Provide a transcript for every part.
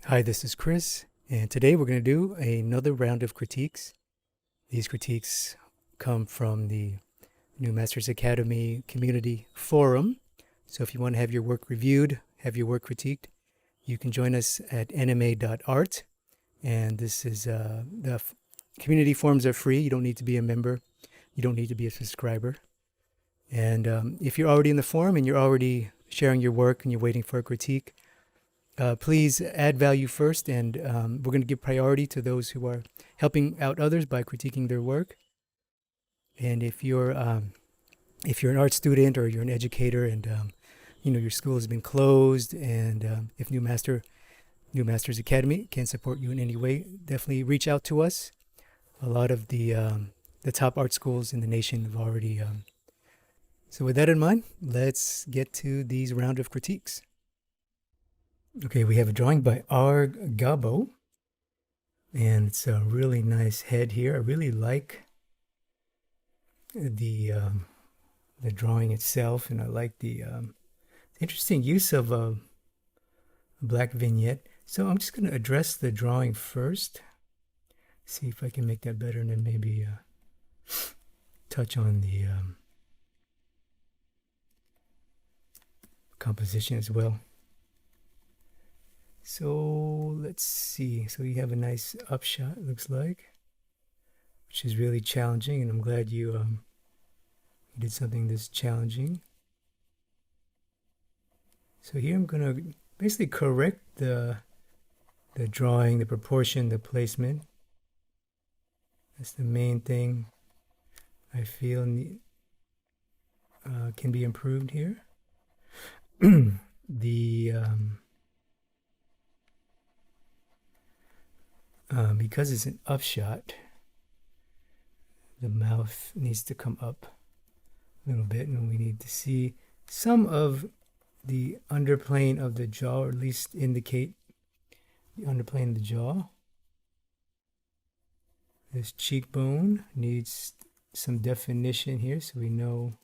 Hi, this is Chris, and today we're going to do another round of critiques. These critiques come from the New Masters Academy community forum. So if you want to have your work reviewed, have your work critiqued, you can join us at NMA.art. And this is the community forums are free. You don't need to be a member. You don't need to be a subscriber. And if you're already in the forum and you're already sharing your work and you're waiting for a critique, please add value first, and we're going to give priority to those who are helping out others by critiquing their work. And if you're an art student or you're an educator, and your school has been closed, and if New Masters Academy can support you in any way, definitely reach out to us. A lot of the top art schools in the nation have already. So with that in mind, let's get to these round of critiques. Okay, we have a drawing by R. Gabo, and it's a really nice head here. I really like the drawing itself, and I like the interesting use of a black vignette. So I'm just going to address the drawing first, see if I can make that better, and then maybe touch on the composition as well. So let's see. So you have a nice upshot, it looks like, which is really challenging, and I'm glad you did something this challenging. So here I'm going to basically correct the drawing, the proportion, the placement. That's the main thing I feel can be improved here. Because it's an upshot, the mouth needs to come up a little bit, and we need to see some of the underplane of the jaw, or at least indicate the underplane of the jaw. This cheekbone needs some definition here so we know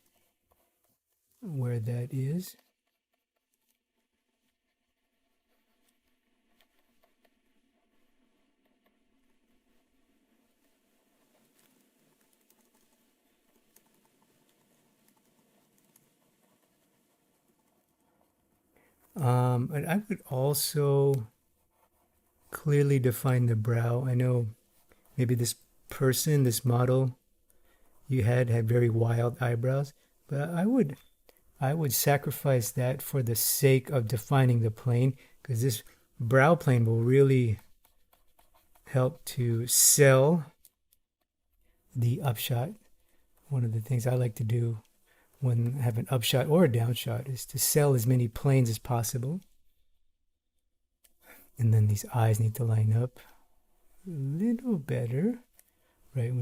where that is. And I would also clearly define the brow. I know maybe this person, this model you had very wild eyebrows, but I would sacrifice that for the sake of defining the plane, because this brow plane will really help to sell the upshot. One of the things I like to do when I have an upshot or a downshot is to sell as many planes as possible. And then these eyes need to line up a little better, right?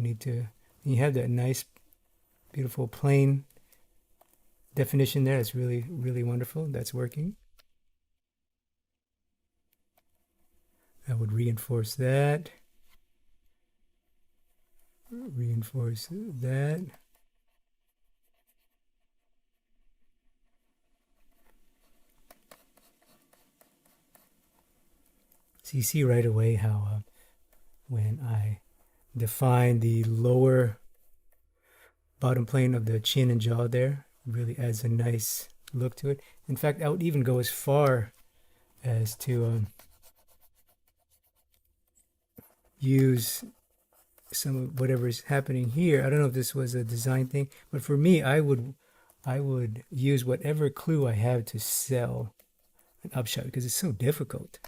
You have that nice, beautiful plane definition there. It's really, really wonderful. That's working. I would reinforce that. Reinforce that. So you see right away how when I define the lower bottom plane of the chin and jaw there, it really adds a nice look to it. In fact, I would even go as far as to use some of whatever is happening here. I don't know if this was a design thing, but for me, I would use whatever clue I have to sell an upshot, because it's so difficult.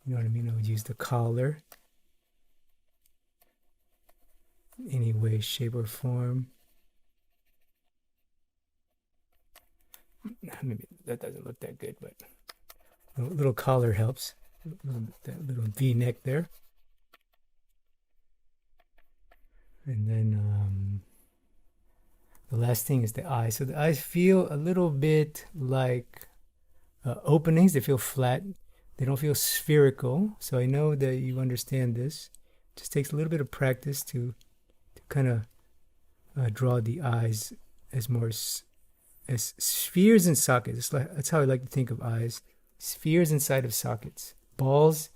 You know what I mean? I would use the collar, any way, shape, or form. Maybe that doesn't look that good, but a little collar helps. That little V-neck there. And then the last thing is the eyes. So the eyes feel a little bit like openings. They feel flat. They don't feel spherical. So I know that you understand this. It just takes a little bit of practice to kind of draw the eyes as spheres and sockets. That's how I like to think of eyes. spheres inside of sockets, balls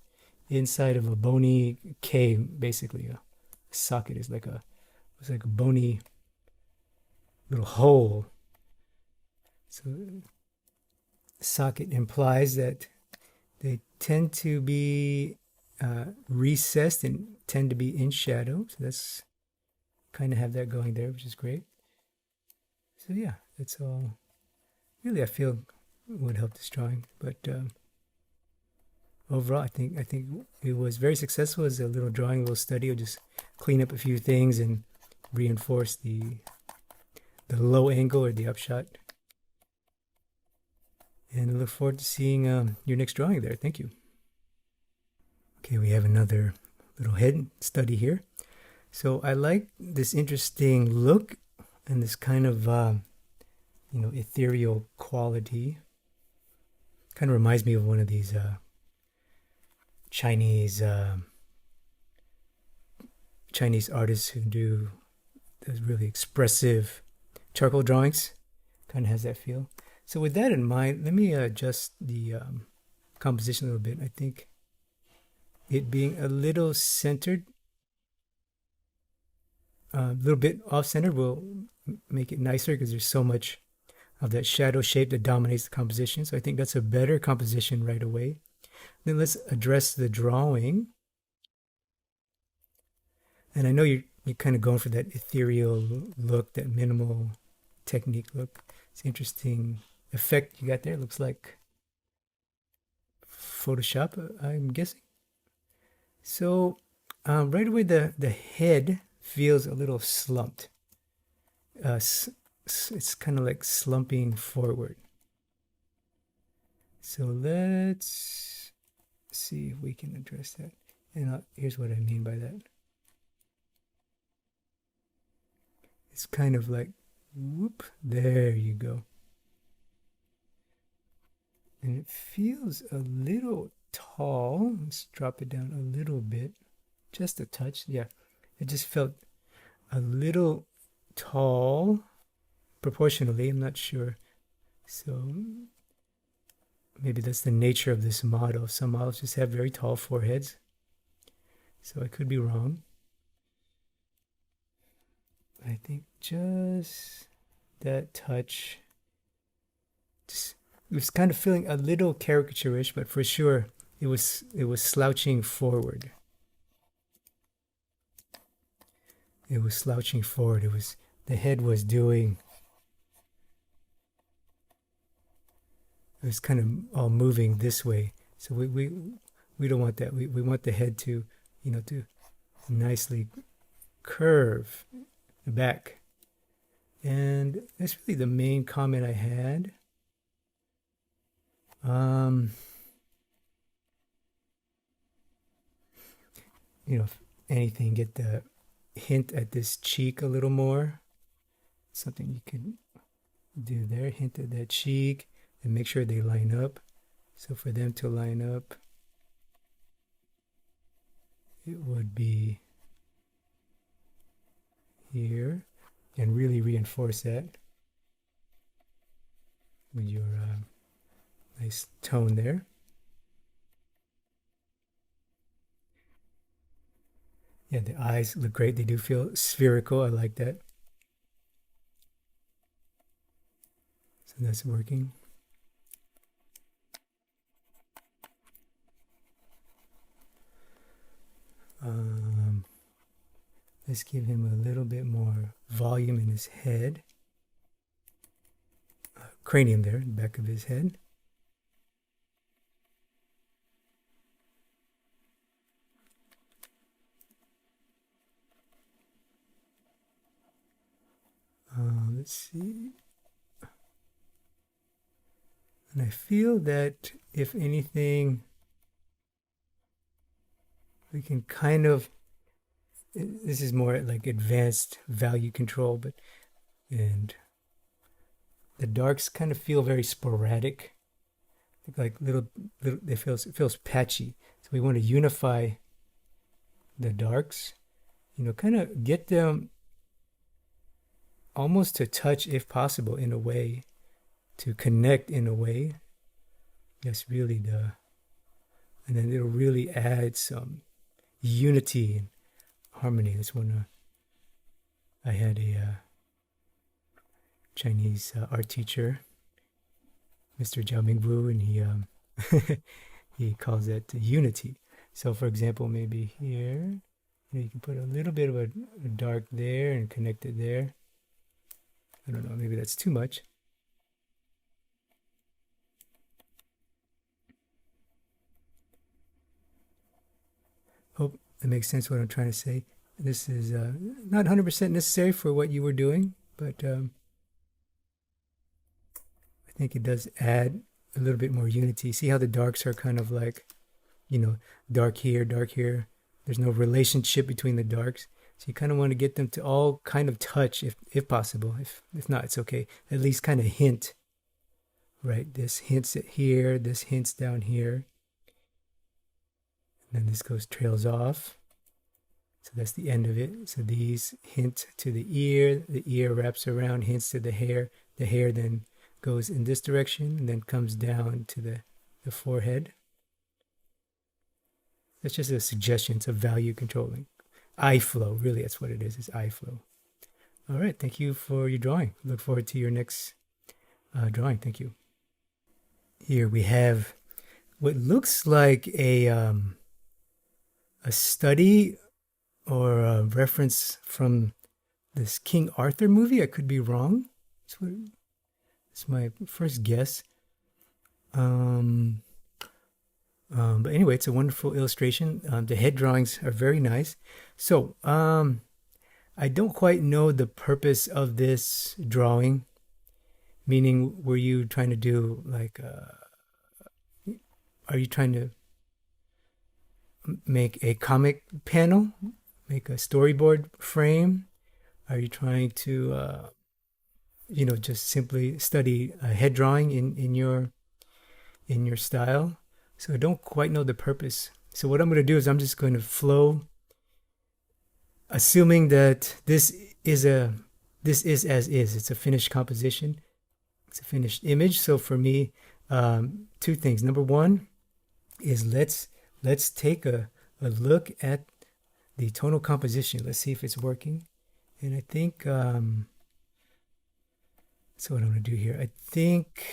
inside of a bony K, basically. A socket is like it's like a bony little hole. So socket implies that they tend to be recessed and tend to be in shadow. So that's kind of have that going there, which is great. So yeah, that's all. Really, I feel would help this drawing, but overall, I think it was very successful as a little drawing, a little study. I'll just clean up a few things and reinforce the low angle or the upshot. And I look forward to seeing your next drawing there. Thank you. Okay, we have another little head study here. So I like this interesting look and this kind of ethereal quality. Kind of reminds me of one of these Chinese artists who do those really expressive charcoal drawings. Kind of has that feel. So with that in mind, let me adjust the composition a little bit. I think it being a little centered, a little bit off-centered will make it nicer because there's so much of that shadow shape that dominates the composition. So I think that's a better composition right away. Then let's address the drawing. And I know you're kind of going for that ethereal look, that minimal technique look. It's interesting effect you got there. It looks like Photoshop, I'm guessing. So right away the head feels a little slumped. It's kind of like slumping forward. So let's see if we can address that. And here's what I mean by that. It's kind of like, whoop, there you go. And it feels a little tall. Let's drop it down a little bit, just a touch. Yeah, it just felt a little tall proportionally. I'm not sure. So maybe that's the nature of this model. Some models just have very tall foreheads. So I could be wrong. I think just that touch. It was kind of feeling a little caricaturish, but for sure it was slouching forward. It was slouching forward. The head was doing. It was kind of all moving this way. So we don't want that. We want the head to to nicely curve back. And that's really the main comment I had. If anything, get the hint at this cheek a little more. Something you can do there. Hint at that cheek and make sure they line up. So for them to line up, it would be here, and really reinforce that with your nice tone there. Yeah, the eyes look great. They do feel spherical. I like that. So that's working. Let's give him a little bit more volume in his head. Cranium there, the back of his head. Let's see. And I feel that if anything, we can kind of, this is more like advanced value control, and the darks kind of feel very sporadic, like little it feels patchy. So we want to unify the darks, kind of get them almost to touch if possible in a way, to connect in a way, That's really and then it'll really add some unity and harmony. That's when I had a Chinese art teacher, Mr. Jiao Mingwu, and he he calls it unity. So, for example, maybe here, you can put a little bit of a dark there and connect it there. I don't know, maybe that's too much. Hope that makes sense what I'm trying to say. This is not 100% necessary for what you were doing, but I think it does add a little bit more unity. See how the darks are kind of like, dark here, dark here. There's no relationship between the darks. So you kind of want to get them to all kind of touch if possible. If not, it's okay. At least kind of hint, right? This hints at here, this hints down here. And then this trails off. So that's the end of it. So these hint to the ear wraps around, hints to the hair then goes in this direction and then comes down to the forehead. That's just a suggestion. It's a value controlling. Eye flow, really, that's what it is. It's eye flow. All right, thank you for your drawing. Look forward to your next drawing. Thank you. Here we have what looks like a study or a reference from this King Arthur movie. I could be wrong. It's my first guess. But anyway, it's a wonderful illustration. The head drawings are very nice. So I don't quite know the purpose of this drawing. Meaning, were you trying to do like, are you trying to make a comic panel, make a storyboard frame? Are you trying to, just simply study a head drawing in your style? So I don't quite know the purpose. So what I'm going to do is I'm just going to flow, assuming that this is as is. It's a finished composition. It's a finished image. So for me, two things. Number one is let's take a look at the tonal composition. Let's see if it's working. And I think so. What I'm going to do here, I think,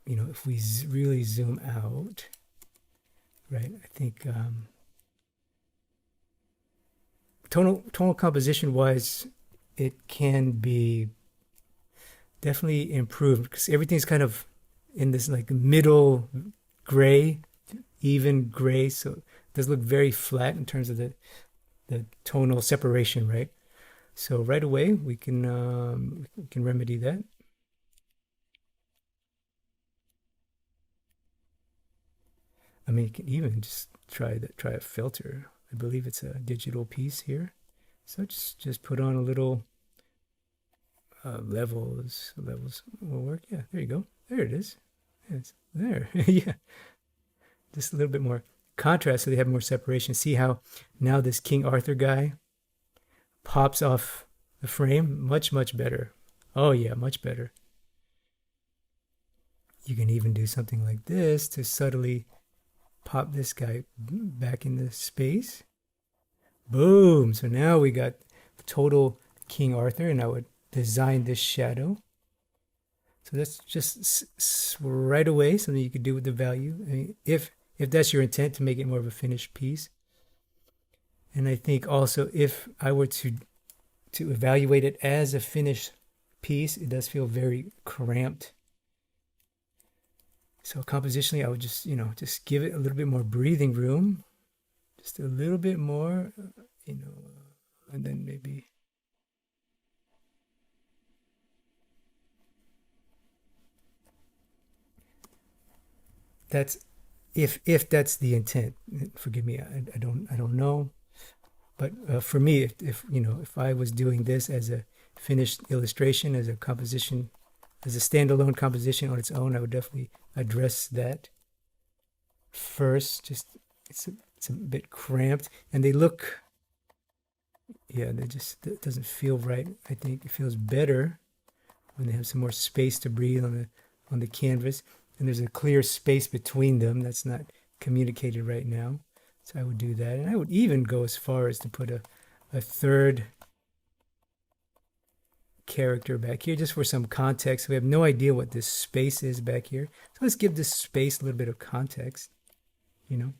if we really zoom out, right? I think tonal composition wise, it can be definitely improved because everything's kind of in this like middle gray, even gray. So it does look very flat in terms of the tonal separation, right? So right away we can remedy that. I mean, you can even just try a filter. I believe it's a digital piece here. So just put on a little levels will work. Yeah, there you go. There it is. It's there. Yeah. Just a little bit more contrast so they have more separation. See how now this King Arthur guy pops off the frame? Much, much better. Oh yeah, much better. You can even do something like this to subtly pop this guy back into space. Boom. So now we got total King Arthur, and I would design this shadow. So that's just right away something you could do with the value. I mean, if that's your intent, to make it more of a finished piece. And I think also if I were to evaluate it as a finished piece, it does feel very cramped. So compositionally, I would just give it a little bit more breathing room, just a little bit more, and then maybe. That's if that's the intent. Forgive me, I don't know, but for me, if I was doing this as a finished illustration, as a composition, as a standalone composition on its own, I would definitely address that first. Just it's a bit cramped, and they look, it doesn't feel right. I think it feels better when they have some more space to breathe on on the canvas, and there's a clear space between them that's not communicated right now. So I would do that, and I would even go as far as to put a third character back here just for some context. We have no idea what this space is back here, so let's give this space a little bit of context, you know.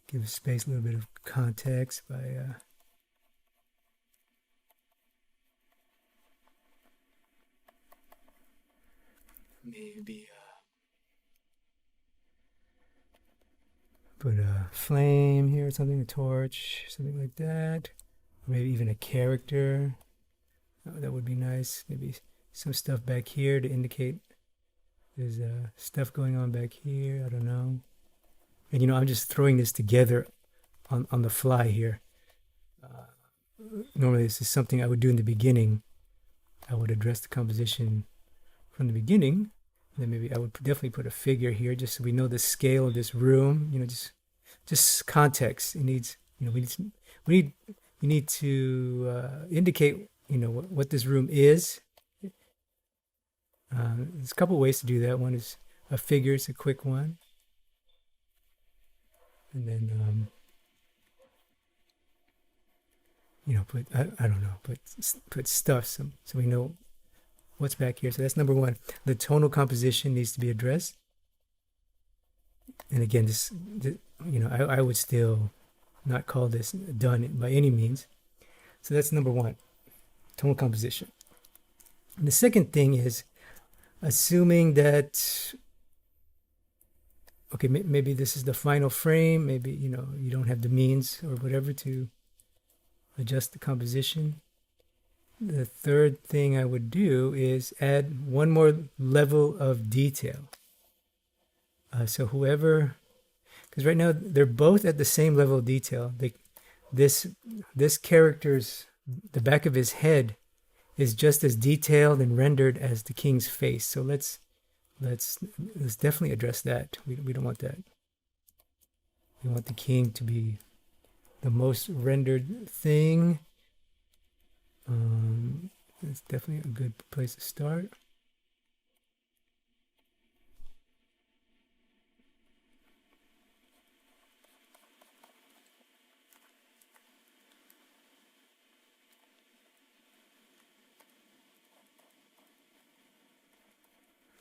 Give space a little bit of context by maybe put a flame here, something, a torch, something like that. Or maybe even a character. Oh, that would be nice. Maybe some stuff back here to indicate there's stuff going on back here. I don't know. And you know, I'm just throwing this together on the fly here. Normally this is something I would do in the beginning. I would address the composition from the beginning. Then maybe I would definitely put a figure here just so we know the scale of this room. You know, just context. It needs, you know, we need to indicate, you know, what this room is. There's a couple ways to do that. One is a figure. It's a quick one. And then, you know, put, I don't know, put stuff so we know what's back here. So that's number one. The tonal composition needs to be addressed. And again, this you know, I would still not call this done by any means. So that's number one, tonal composition. And the second thing is assuming that, okay, maybe this is the final frame. Maybe, you know, you don't have the means or whatever to adjust the composition. The third thing I would do is add one more level of detail. So whoever, because right now they're both at the same level of detail. This character's, the back of his head is just as detailed and rendered as the king's face. So let's definitely address that. We don't want that. We want the king to be the most rendered thing. It's definitely a good place to start.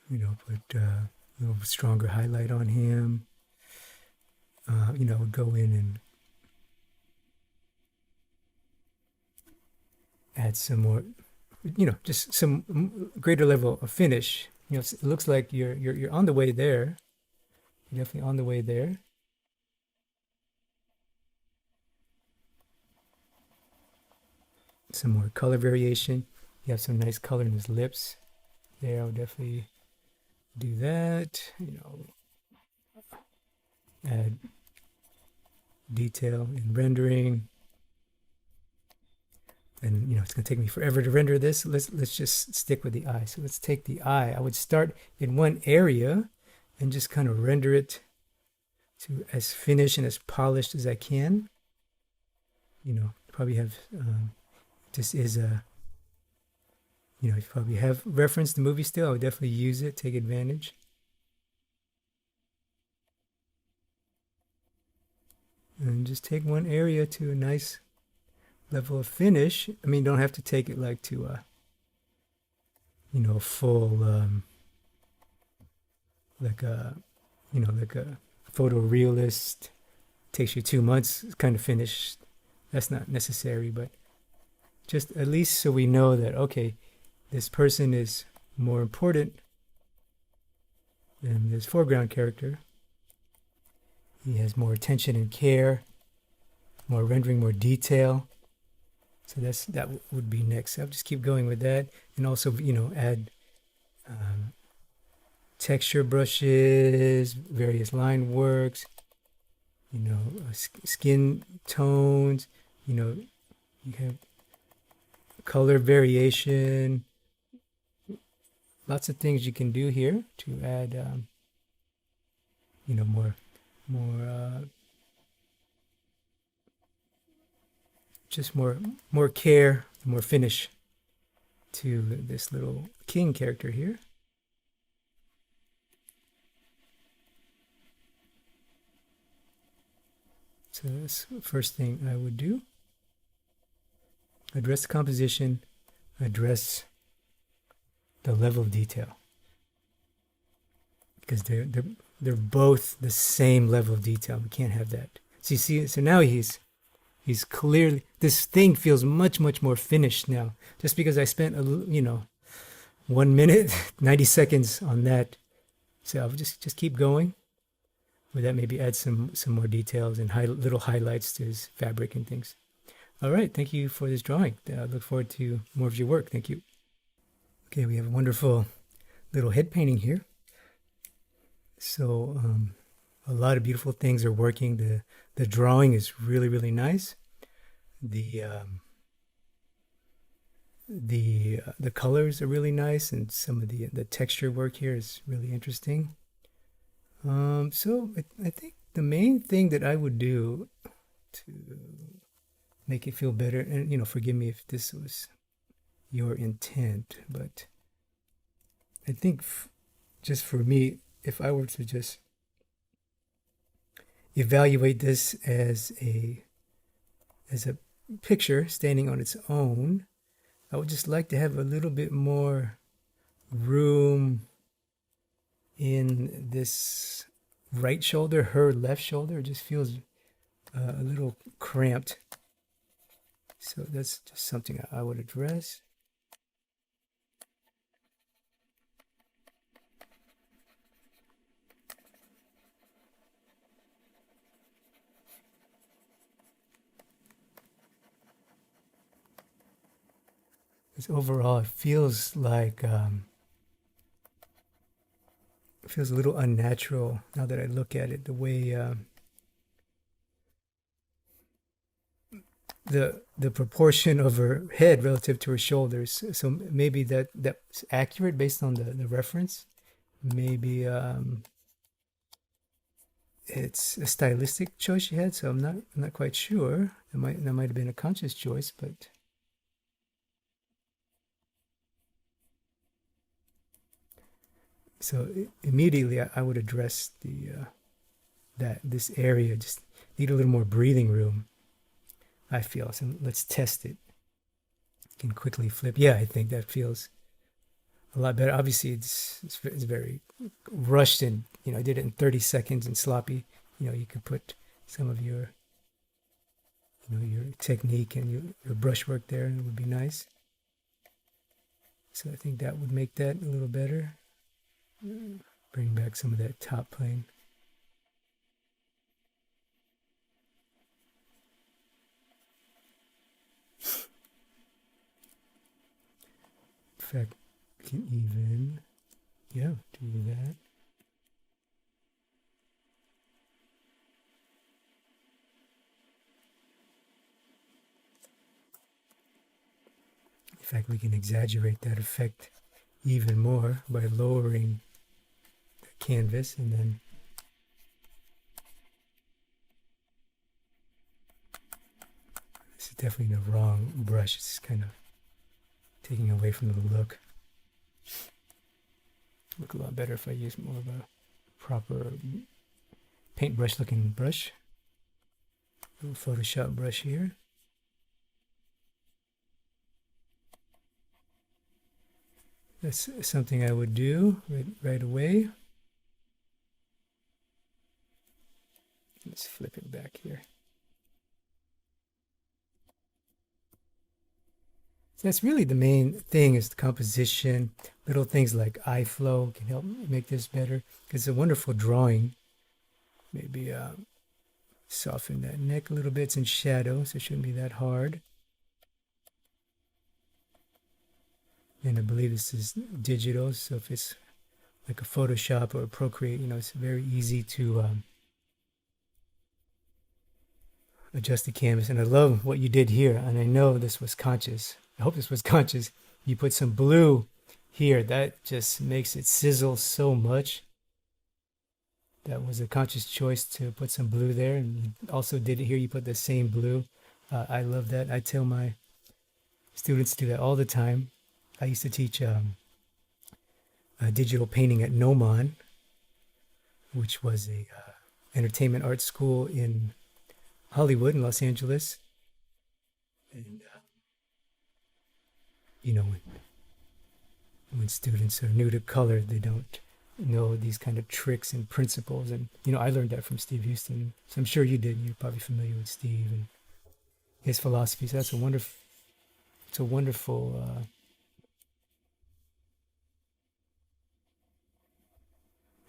You know, put a little stronger highlight on him. You know, go in and add some more, you know, just some greater level of finish. You know, it looks like you're on the way there. You're definitely on the way there. Some more color variation. You have some nice color in his lips. There, I would definitely do that. You know, add detail in rendering. And you know, it's going to take me forever to render this. Let's just stick with the eye. So let's take the eye. I would start in one area and just kind of render it to as finished and as polished as I can. You know, probably have this is a, you know, you probably have referenced the movie still. I would definitely use it, take advantage. And just take one area to a nice level of finish. I mean, don't have to take it like to a, you know, full, like a, you know, like a photorealist. Takes you 2 months kind of finish. That's not necessary, but just at least so we know that, okay, this person is more important than this foreground character. He has more attention and care, more rendering, more detail. So that would be next. I'll just keep going with that, and also, you know, add texture brushes, various line works, you know, skin tones. You know, you have color variation. Lots of things you can do here to add, you know, more, just more care, more finish to this little king character here. So that's the first thing I would do. Address the composition, address the level of detail, because they're both the same level of detail. We can't have that. So you see, so now he's clearly, this thing feels much more finished now, just because I spent 1 minute 90 seconds on that. So I'll just keep going with that. Maybe add some more details and little highlights to his fabric and things. All right, thank you for this drawing. I look forward to more of your work. Thank you. Okay, we have a wonderful little head painting here. So a lot of beautiful things are working. The drawing is really nice. The colors are really nice, and some of the texture work here is really interesting. So I think the main thing that I would do to make it feel better, and forgive me if this was your intent, but I think just for me, if I were to just evaluate this as a picture standing on its own, I would just like to have a little bit more room in this right shoulder. Her left shoulder just feels a little cramped. So that's just something I would address. Because overall, it feels like it feels a little unnatural now that I look at it. The way the proportion of her head relative to her shoulders. So maybe that's accurate based on the reference. Maybe it's a stylistic choice she had. So I'm not quite sure. That might have been a conscious choice, but. So immediately I would address this area. Just need a little more breathing room, I feel. So let's test it. You can quickly flip. Yeah, I think that feels a lot better. Obviously, it's very rushed, and I did it in 30 seconds and sloppy. You could put some of your your technique and your brushwork there, and it would be nice. So I think that would make that a little better. Bring back some of that top plane. In fact, we can even, do that. In fact, we can exaggerate that effect even more by lowering the canvas, and then this is definitely the wrong brush. It's kind of taking away from the look. Look a lot better if I use more of a proper paintbrush looking brush. A little Photoshop brush here. That's something I would do right away. Let's flip it back here. So that's really the main thing, is the composition. Little things like eye flow can help make this better. It's a wonderful drawing. Maybe soften that neck a little bit. It's in shadow, so it shouldn't be that hard. And I believe this is digital, so if it's like a Photoshop or a Procreate, it's very easy to adjust the canvas. And I love what you did here, and I know this was conscious. I hope this was conscious. You put some blue here. That just makes it sizzle so much. That was a conscious choice to put some blue there, and you also did it here. You put the same blue. I love that. I tell my students to do that all the time. I used to teach digital painting at NMA.art, which was a entertainment art school in Hollywood in Los Angeles. And you know, when students are new to color, they don't know these kind of tricks and principles. And I learned that from Steve Houston. So I'm sure you did. You're probably familiar with Steve and his philosophy. So that's a wonderful. It's a wonderful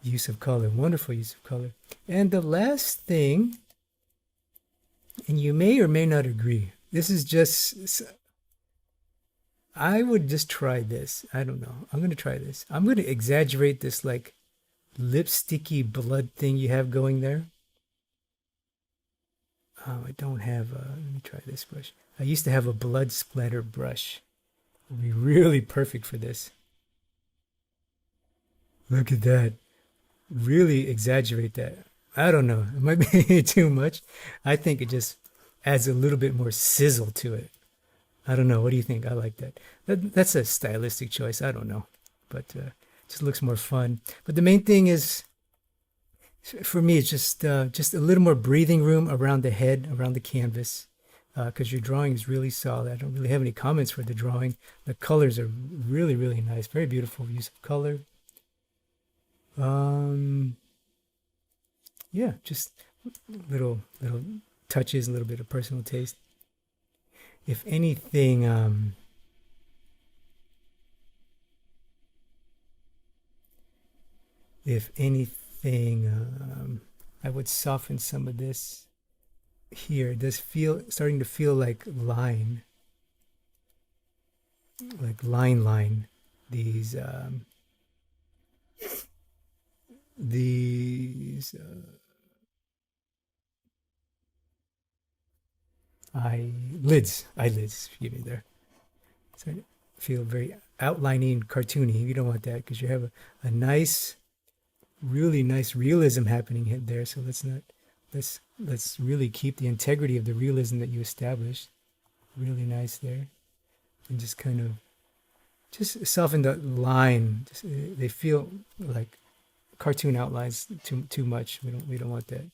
use of color. Wonderful use of color. And the last thing, and you may or may not agree. This is just. I would just try this. I don't know. I'm going to try this. I'm going to exaggerate this like lipsticky blood thing you have going there. I don't have let me try this brush. I used to have a blood splatter brush. It would be really perfect for this. Look at that. Really exaggerate that. I don't know. It might be too much. I think it just adds a little bit more sizzle to it. I don't know. What do you think? I like that. That's a stylistic choice. I don't know, but it just looks more fun. But the main thing is, for me, it's just a little more breathing room around the head, around the canvas, because your drawing is really solid. I don't really have any comments for the drawing. The colors are really, really nice. Very beautiful use of color. Yeah, just little touches, a little bit of personal taste. If anything, I would soften some of this here. It does starting to feel like line. These eyelids, excuse me there. So I feel very outlining, cartoony. You don't want that because you have a nice, really nice realism happening there. So let's really keep the integrity of the realism that you established. Really nice there, and just kind of just soften the line. They feel like cartoon outlines too much. We don't want that.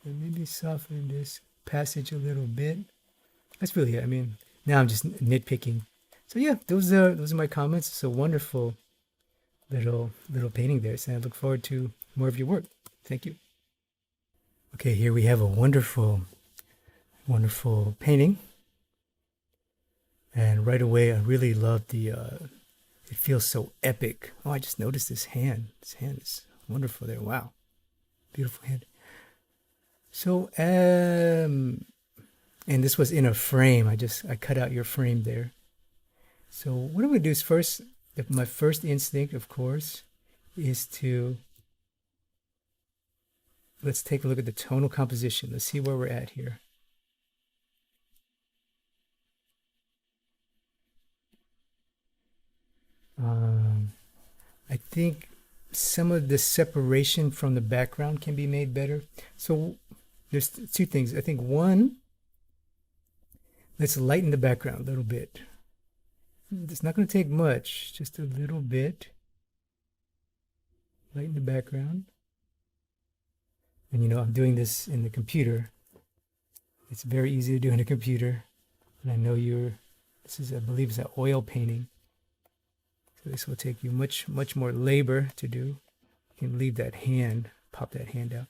And maybe soften this passage a little bit. That's really it. I mean, now I'm just nitpicking. So yeah, those are my comments. It's a wonderful little painting there. So I look forward to more of your work. Thank you. Okay, here we have a wonderful painting. And right away, I really love the. It feels so epic. Oh, I just noticed this hand. This hand is wonderful there. Wow, beautiful hand. So, and this was in a frame. I cut out your frame there. So what I'm going to do is first, my first instinct, of course, is let's take a look at the tonal composition. Let's see where we're at here. I think some of the separation from the background can be made better. So there's two things. I think one, let's lighten the background a little bit. It's not going to take much, just a little bit. Lighten the background. And I'm doing this in the computer. It's very easy to do in a computer. And I know this is, I believe it's an oil painting. So this will take you much more labor to do. You can leave that hand, pop that hand out.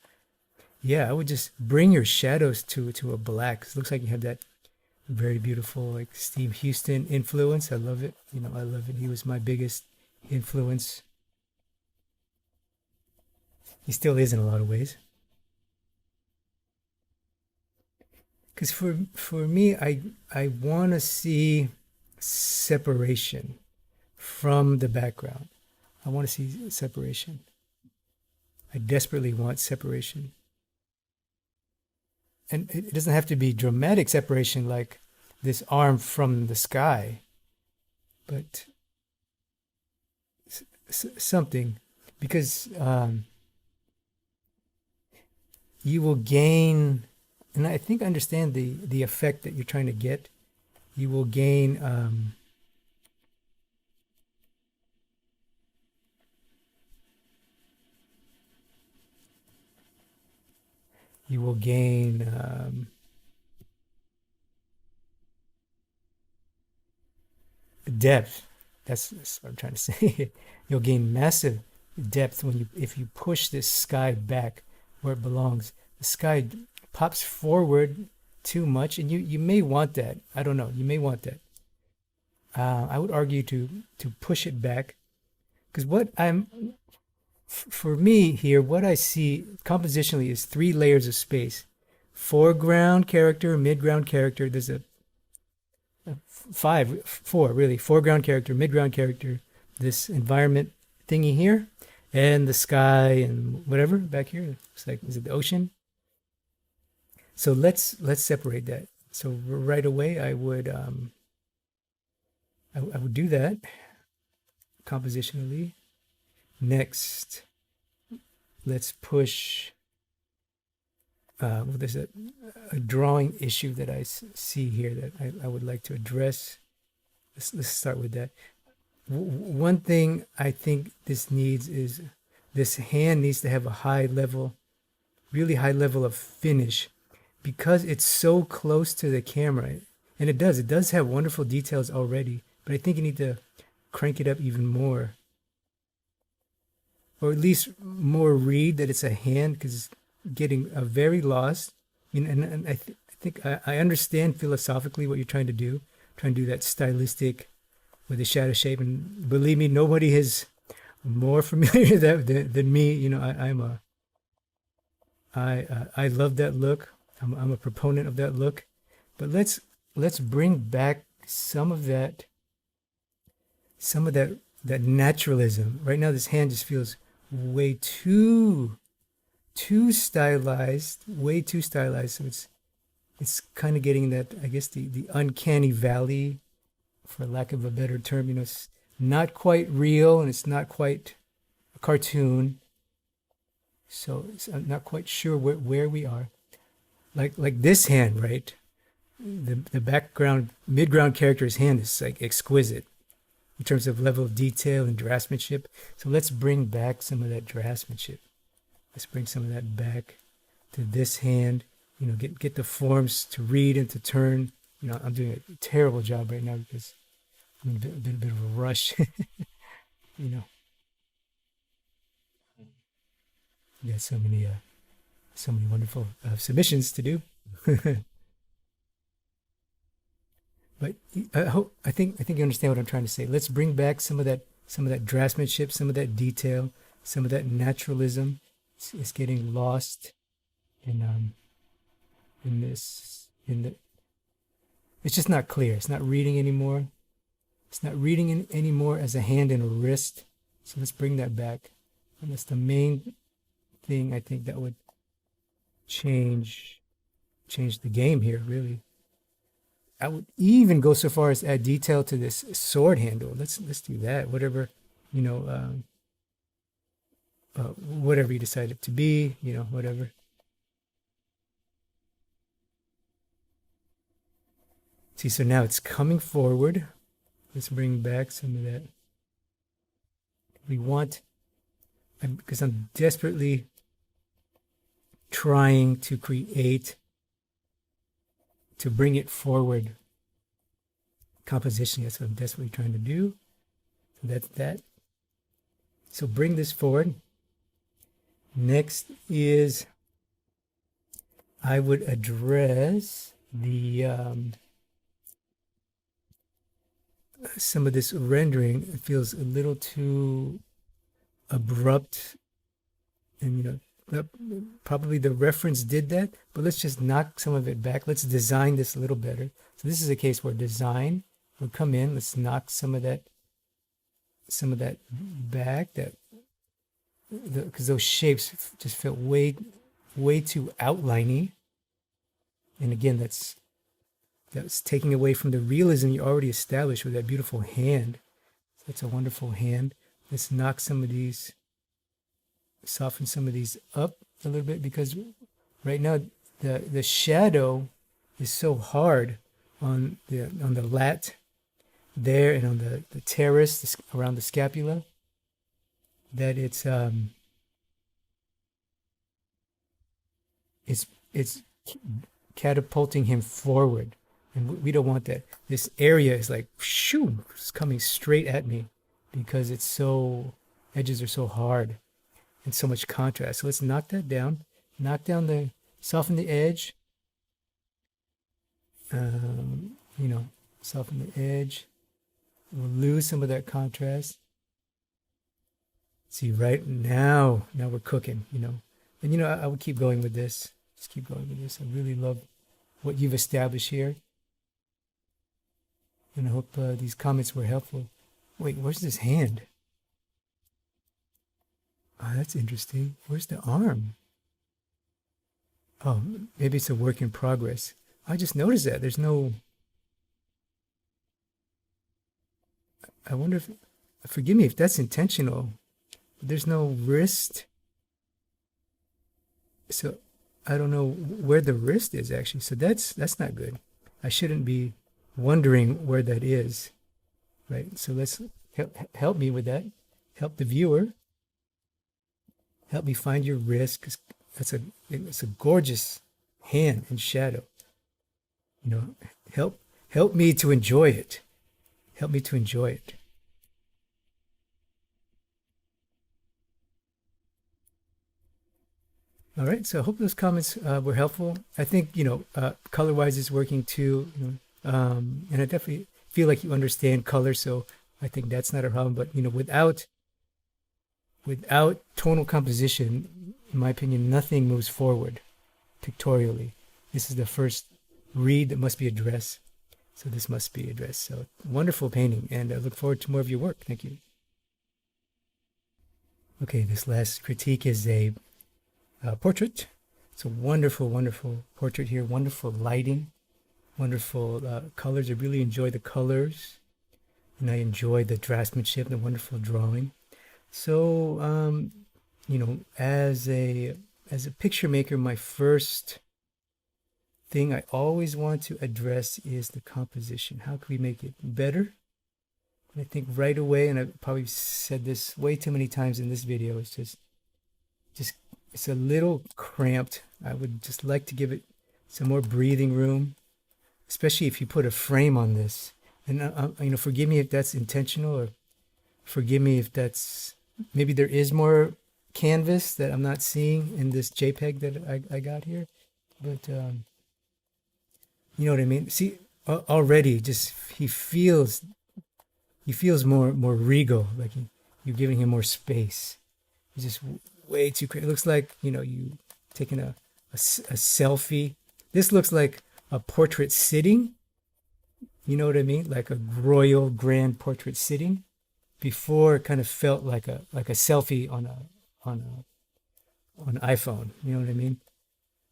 Yeah, I would just bring your shadows to a black. It looks like you have that very beautiful like Steve Houston influence. I love it. I love it. He was my biggest influence. He still is in a lot of ways. Because for me, I want to see separation from the background. I want to see separation. I desperately want separation. And it doesn't have to be dramatic separation like this arm from the sky, but something, because you will gain, and I think I understand the effect that you're trying to get, you will gain you will gain depth. That's what I'm trying to say. You'll gain massive depth when you if you push this sky back where it belongs. The sky pops forward too much, and you may want that. I don't know. You may want that. I would argue to push it back, because what for me here, what I see compositionally is three layers of space: foreground character, midground character. There's a four really: foreground character, midground character, this environment thingy here, and the sky and whatever back here. It's like, is it the ocean? So let's separate that. So right away, I would do that compositionally. Next, let's push. Well, there's a drawing issue that I see here that I would like to address. Let's start with that. One thing I think this needs is this hand needs to have a high level, really high level of finish, because it's so close to the camera. And it does have wonderful details already, but I think you need to crank it up even more, or at least more read that it's a hand, because it's getting very lost. I mean, and I think I understand philosophically what you're trying to do that stylistic with the shadow shape. And believe me, nobody is more familiar than me. You know, I love that look. I'm a proponent of that look. But let's bring back some of that naturalism. Right now, this hand just feels way too stylized, way too stylized. So it's kind of getting that, I guess, the uncanny valley, for lack of a better term. You know, it's not quite real and it's not quite a cartoon. So I'm not quite sure where we are. Like this hand, right? The background, midground character's hand is like exquisite in terms of level of detail and draftsmanship. So let's bring back some of that draftsmanship. Let's bring some of that back to this hand. You know, get the forms to read and to turn. You know, I'm doing a terrible job right now because I'm in a bit of a rush. You know, we got so many wonderful submissions to do. But I think you understand what I'm trying to say. Let's bring back some of that draftsmanship, some of that detail, some of that naturalism. It's getting lost in the. It's just not clear. It's not reading anymore. It's not reading anymore as a hand and a wrist. So let's bring that back. And that's the main thing I think that would change the game here, really. I would even go so far as add detail to this sword handle. Let's do that. Whatever, you know, whatever you decide it to be, you know, whatever. See, so now it's coming forward. Let's bring back some of that. We want, because I'm desperately trying to bring it forward. Composition, that's what I'm desperately trying to do. So that's that. So bring this forward. Next is, I would address the some of this rendering. It feels a little too abrupt, and you know, probably the reference did that, but let's just knock some of it back. Let's design this a little better. So this is a case where design would come in. Let's knock some of that back, because those shapes just felt way too outliney. And again, that's taking away from the realism you already established with that beautiful hand. That's a wonderful hand. Let's knock some of these, soften some of these up a little bit, because right now the shadow is so hard on the lat there and on the teres around the scapula, that it's catapulting him forward, and we don't want that. This area is like shoo, it's coming straight at me because it's so edges are so hard and so much contrast. So let's knock that down. Knock down soften the edge. You know, soften the edge. We'll lose some of that contrast. See, right now we're cooking, you know. And, you know, I would keep going with this. Just keep going with this. I really love what you've established here. And I hope these comments were helpful. Wait, where's this hand? Oh, that's interesting. Where's the arm? Oh, maybe it's a work in progress. I just noticed that. There's no... I wonder if... Forgive me if that's intentional. There's no wrist. So I don't know where the wrist is actually. So that's not good. I shouldn't be wondering where that is. Right? So let's help me with that. Help the viewer. Help me find your wrist, because it's a gorgeous hand in shadow. You know, help me to enjoy it. Help me to enjoy it. All right, so I hope those comments were helpful. I think, you know, color-wise is working too. You know, and I definitely feel like you understand color, so I think that's not a problem. But, you know, without tonal composition, in my opinion, nothing moves forward pictorially. This is the first read that must be addressed. So this must be addressed. So wonderful painting, and I look forward to more of your work. Thank you. Okay, this last critique is a portrait. It's a wonderful, wonderful portrait here. Wonderful lighting, wonderful colors. I really enjoy the colors, and I enjoy the draftsmanship, the wonderful drawing. So, you know, as a picture maker, my first thing I always want to address is the composition. How can we make it better? And I think right away, and I've probably said this way too many times in this video, it's just it's a little cramped. I would just like to give it some more breathing room, especially if you put a frame on this. And you know, forgive me if that's intentional, or forgive me if that's, maybe there is more canvas that I'm not seeing in this JPEG that I got here. But you know what I mean? See, already just he feels more regal, like you're giving him more space. He's just way too crazy. It looks like, you know, you taking a selfie. This looks like a portrait sitting. You know what I mean? Like a royal grand portrait sitting. Before, it kind of felt like a selfie on an iPhone. You know what I mean?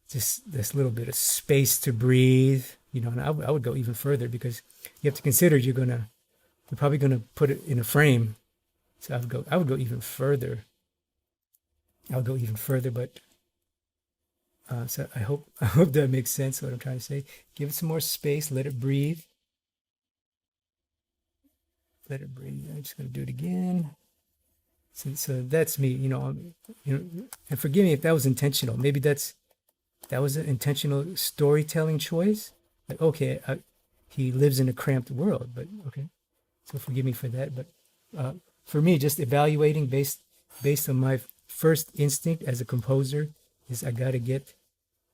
Just this little bit of space to breathe. You know, and I would go even further, because you have to consider you're probably gonna put it in a frame. So I would go even further. I'll go even further, but so I hope that makes sense, what I'm trying to say. Give it some more space, let it breathe. Let it breathe. I'm just going to do it again. So that's me, you know, and forgive me if that was intentional. Maybe that was an intentional storytelling choice. Like, okay, he lives in a cramped world, but okay. So forgive me for that. But for me, just evaluating based on my first instinct as a composer is I got to get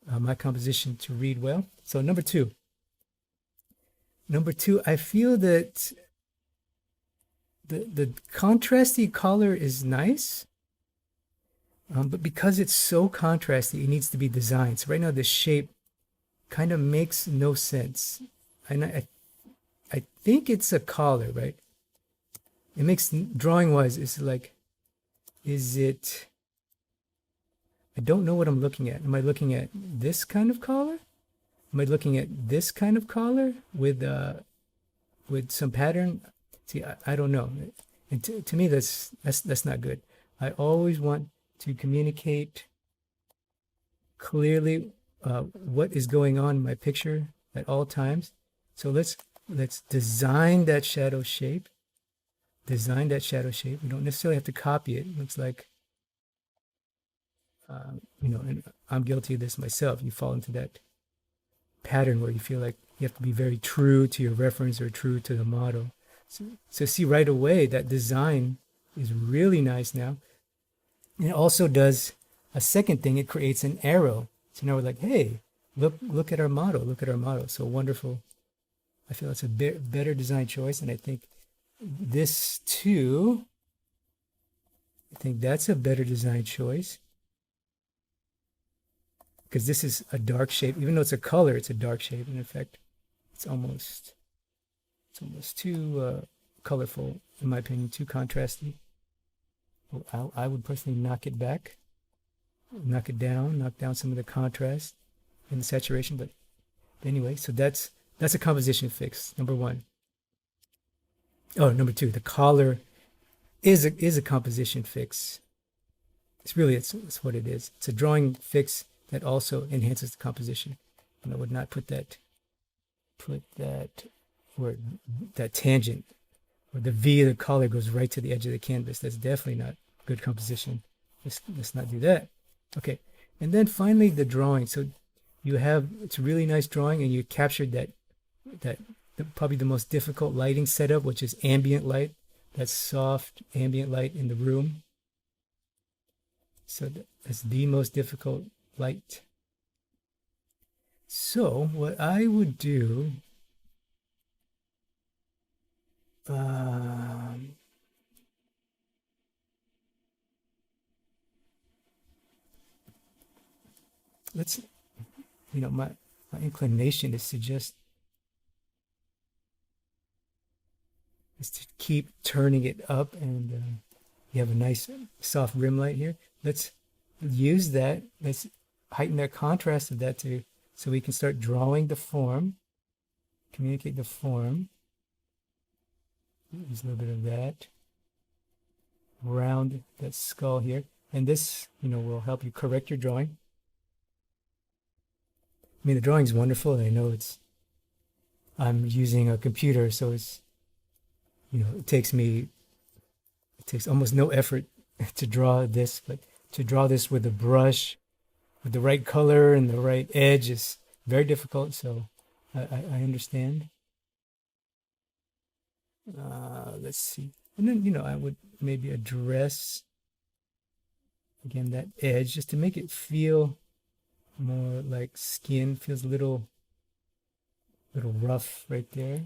my composition to read well. So number two, I feel that the contrasty color is nice, but because it's so contrasty, it needs to be designed. So right now, the shape kind of makes no sense. And I think it's a collar, right? It makes, drawing wise, it's like, is it, I don't know what I'm looking at. Am I looking at this kind of collar? Am I looking at this kind of collar with some pattern? See, I don't know. And to me, that's not good. I always want to communicate clearly what is going on in my picture at all times. So let's design that shadow shape. Design that shadow shape. We don't necessarily have to copy it. It looks like, you know, and I'm guilty of this myself. You fall into that pattern where you feel like you have to be very true to your reference or true to the model. So see right away that design is really nice now. And it also does a second thing. It creates an arrow. So now we're like, hey, look at our model. Look at our model. So wonderful. I feel it's a better design choice. And I think this too, I think that's a better design choice. Because this is a dark shape. Even though it's a color, it's a dark shape. And in fact, it's almost too colorful, in my opinion, too contrasty. Well, I would personally knock it back, knock down some of the contrast and the saturation. But anyway, so that's a composition fix, number one. Oh, number two, the collar is a composition fix. It's what it is. It's a drawing fix that also enhances the composition. And I would not put that where that tangent or the V of the collar goes right to the edge of the canvas. That's definitely not good composition. Let's not do that. Okay, and then finally the drawing. So it's a really nice drawing, and you captured that probably the most difficult lighting setup, which is ambient light. That's soft ambient light in the room. So that's the most difficult light. So what I would do, my inclination is to keep turning it up, and you have a nice soft rim light here. Let's use that. Let's heighten that contrast of that so we can start drawing the form, communicate the form. Use a little bit of that. Round that skull here. And this, will help you correct your drawing. I mean, the drawing is wonderful, and I know I'm using a computer, so it's, it takes almost no effort to draw this, but to draw this with a brush, with the right color and the right edge is very difficult, so I understand. Let's see. And then, I would maybe address, again, that edge just to make it feel more like skin. Feels a little rough right there.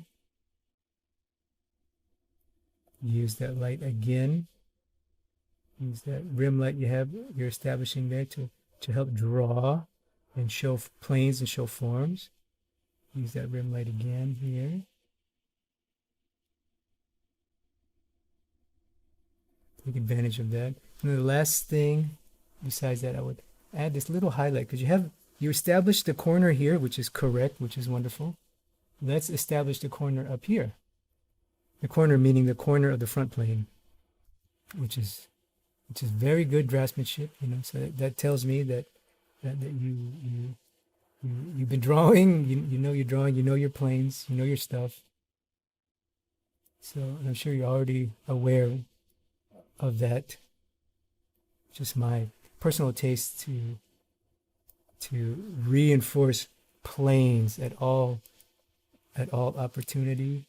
Use that light again. Use that rim light you're establishing there to help draw and show planes and show forms. Use that rim light again here. Take advantage of that. And the last thing besides that, I would add this little highlight, because you established the corner here, which is correct, which is wonderful. Let's establish the corner up here. The corner meaning the corner of the front plane, which is very good draftsmanship. So that tells me that you've been drawing. You know you're drawing. You know your planes. You know your stuff. So I'm sure you're already aware of that. Just my personal taste to reinforce planes at all opportunity.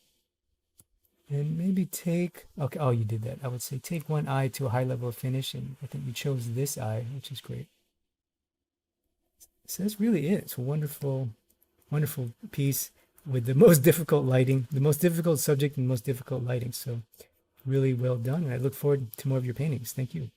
And maybe you did that. I would say take one eye to a high level of finish, and I think you chose this eye, which is great. So that's really it. It's a wonderful, wonderful piece with the most difficult lighting, the most difficult subject and most difficult lighting. So really well done. And I look forward to more of your paintings. Thank you.